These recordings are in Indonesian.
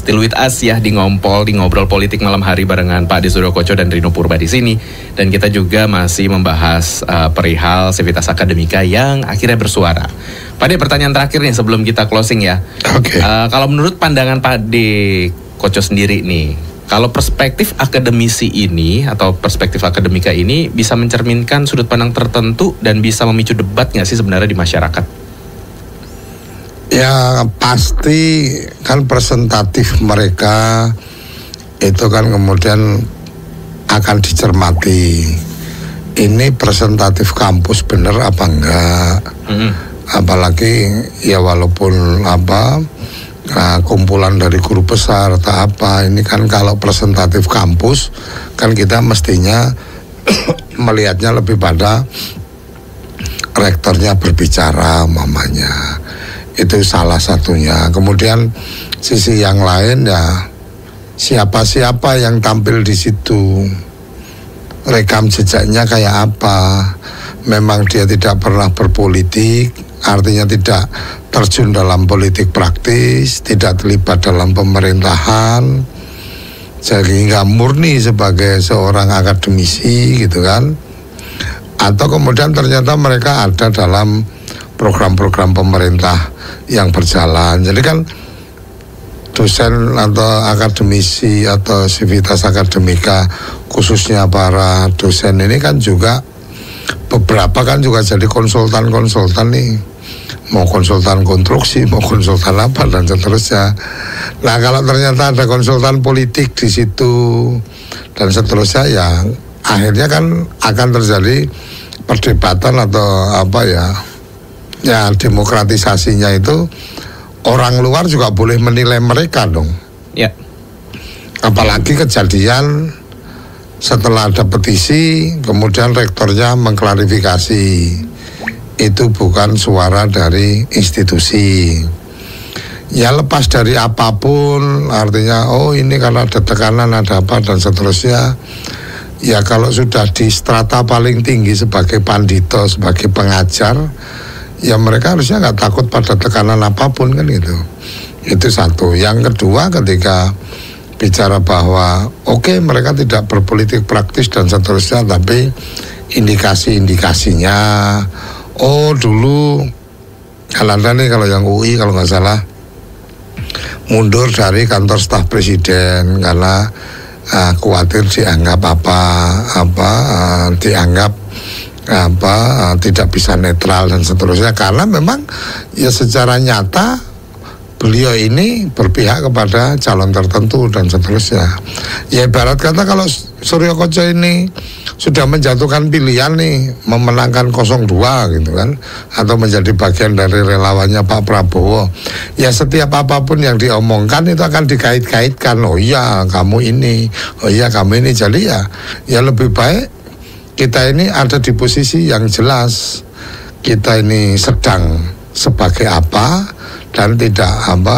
Still with us ya di ngobrol politik malam hari barengan Pak Ade Suryokoco dan Rino Purba di sini. Dan kita juga masih membahas perihal Civitas Akademika yang akhirnya bersuara. Pak Ade, pertanyaan terakhir nih sebelum kita closing ya. Oke. Kalau menurut pandangan Pak Ade Koco sendiri nih, kalau perspektif akademisi ini atau perspektif akademika ini bisa mencerminkan sudut pandang tertentu dan bisa memicu debat nggak sih sebenarnya di masyarakat? Ya pasti kan presentatif mereka itu kan kemudian akan dicermati. Ini presentatif kampus bener apa enggak? Apalagi ya walaupun kumpulan dari guru besar atau apa, ini kan kalau presentatif kampus kan kita mestinya melihatnya lebih pada rektornya berbicara mamanya, itu salah satunya. Kemudian sisi yang lain ya siapa-siapa yang tampil di situ, rekam jejaknya kayak apa. Memang dia tidak pernah berpolitik, artinya tidak terjun dalam politik praktis, tidak terlibat dalam pemerintahan, sehingga murni sebagai seorang akademisi gitu kan. Atau kemudian ternyata mereka ada dalam program-program pemerintah yang berjalan. Jadi kan dosen atau akademisi atau Civitas Akademika, khususnya para dosen ini kan juga beberapa kan juga jadi konsultan nih, mau konsultan konstruksi, mau konsultan apa dan seterusnya. Nah kalau ternyata ada konsultan politik di situ dan seterusnya, ya akhirnya kan akan terjadi perdebatan atau ya demokratisasinya itu orang luar juga boleh menilai mereka dong. Ya. Apalagi kejadian setelah ada petisi, kemudian rektornya mengklarifikasi itu bukan suara dari institusi. Ya lepas dari apapun, artinya ini karena ada tekanan, ada apa dan seterusnya. Ya kalau sudah di strata paling tinggi sebagai pandito, sebagai pengajar, ya mereka harusnya nggak takut pada tekanan apapun kan gitu. Itu satu. Yang kedua, ketika bicara bahwa mereka tidak berpolitik praktis dan seterusnya, tapi indikasi-indikasinya dulu ada nih kalau yang UI kalau nggak salah mundur dari kantor staf presiden karena khawatir dianggap tidak bisa netral dan seterusnya, karena memang ya secara nyata beliau ini berpihak kepada calon tertentu dan seterusnya. Ya ibarat kata kalau Suryokoco ini sudah menjatuhkan pilihan nih, memenangkan 02 gitu kan, atau menjadi bagian dari relawannya Pak Prabowo, ya setiap apapun yang diomongkan itu akan dikait-kaitkan. Oh iya kamu ini, oh iya kamu ini. Jadi ya lebih baik kita ini ada di posisi yang jelas, kita ini sedang sebagai apa dan tidak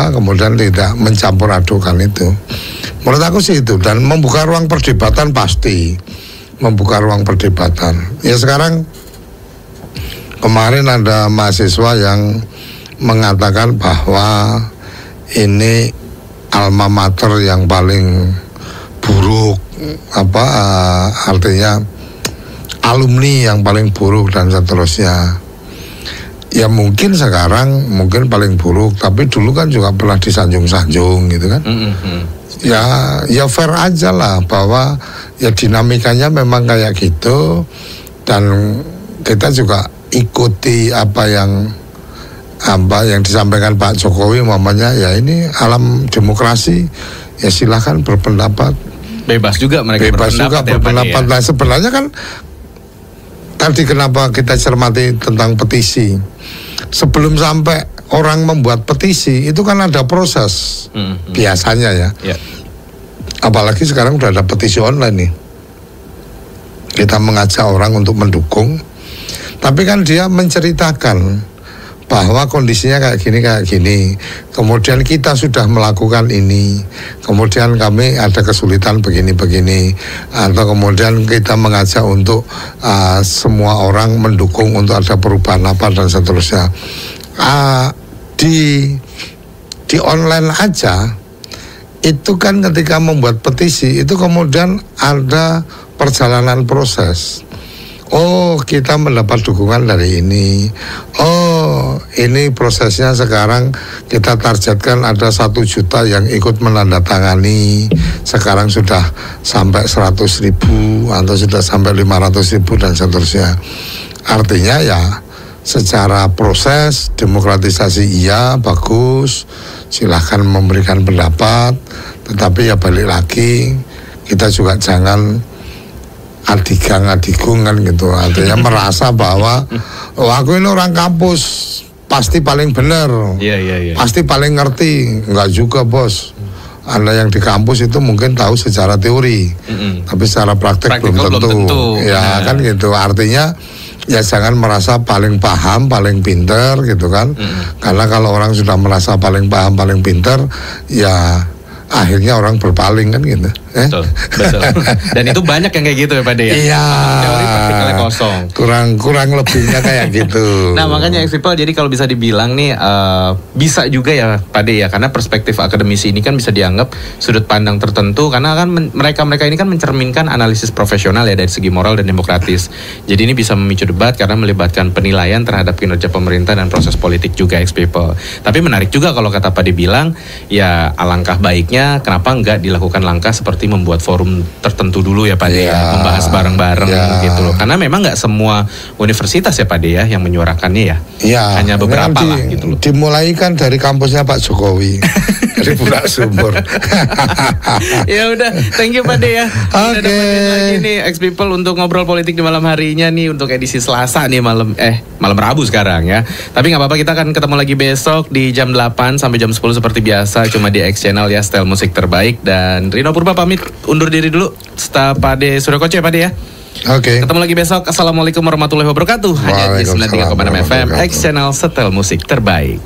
kemudian tidak mencampur adukan itu. Menurut aku sih itu, dan membuka ruang perdebatan pasti, membuka ruang perdebatan. Ya sekarang kemarin ada mahasiswa yang mengatakan bahwa ini alma mater yang paling buruk, artinya alumni yang paling buruk dan seterusnya. Ya mungkin sekarang mungkin paling buruk, tapi dulu kan juga pernah disanjung-sanjung gitu kan. Ya fair aja lah bahwa ya dinamikanya memang kayak gitu, dan kita juga ikuti apa yang disampaikan Pak Jokowi umpamanya. Ya ini alam demokrasi, ya silahkan berpendapat. Bebas juga mereka berpendapat. Nah sebenarnya kan tadi kenapa kita cermati tentang petisi. Sebelum sampai orang membuat petisi itu kan ada proses biasanya ya. Apalagi sekarang udah ada petisi online nih. Kita mengajak orang untuk mendukung, tapi kan dia menceritakan bahwa kondisinya kayak gini, kemudian kita sudah melakukan ini, kemudian kami ada kesulitan begini, atau kemudian kita mengajak untuk semua orang mendukung untuk ada perubahan apa dan seterusnya. Di online aja itu kan ketika membuat petisi itu kemudian ada perjalanan proses. Oh, kita mendapat dukungan dari ini. Oh, ini prosesnya sekarang kita targetkan ada 1 juta yang ikut menandatangani. Sekarang sudah sampai 100.000 atau sudah sampai 500.000 dan seterusnya. Artinya ya secara proses demokratisasi iya bagus, silahkan memberikan pendapat, tetapi ya balik lagi kita juga jangan adigang-adigung kan gitu, artinya merasa bahwa oh aku ini orang kampus pasti paling benar, pasti paling ngerti. Enggak juga bos, Anda yang di kampus itu mungkin tahu secara teori, tapi secara praktek belum tentu. Ya kan gitu, artinya ya jangan merasa paling paham, paling pinter gitu kan. Karena kalau orang sudah merasa paling paham, paling pinter, ya akhirnya orang berpaling kan gitu. Betul. Dan itu banyak yang kayak gitu ya Pak De ya. Iya. Teori praktikalnya kosong. Kurang lebihnya kayak gitu. Nah makanya Expeople, jadi kalau bisa dibilang nih bisa juga ya Pak De ya, karena perspektif akademisi ini kan bisa dianggap sudut pandang tertentu, karena kan mereka ini kan mencerminkan analisis profesional ya dari segi moral dan demokratis. Jadi ini bisa memicu debat karena melibatkan penilaian terhadap kinerja pemerintah dan proses politik juga Expeople. Tapi menarik juga kalau kata Pak De bilang ya alangkah baiknya kenapa enggak dilakukan langkah seperti membuat forum tertentu dulu ya Pak De ya, membahas bareng-bareng gitu loh. Karena memang nggak semua universitas ya Pak De ya yang menyuarakannya ya. Hanya beberapa lah gitu loh. Dimulai kan dari kampusnya Pak Jokowi. Dari Bulak Sumur. Ya udah, thank you Pak De ya. Udah dapetin lagi nih Expeople untuk ngobrol politik di malam harinya nih untuk edisi Selasa nih malam Rabu sekarang ya. Tapi nggak apa-apa, kita akan ketemu lagi besok di jam 8 sampai jam 10 seperti biasa, cuma di X Channel ya, style musik terbaik. Dan Rino Purba pamit undur diri dulu. Staf Pak De Suryo Koco ya Pak De ya. Oke. Ketemu lagi besok. Assalamualaikum warahmatullahi wabarakatuh. Hanya di 93,6 FM X Channel, setel musik terbaik.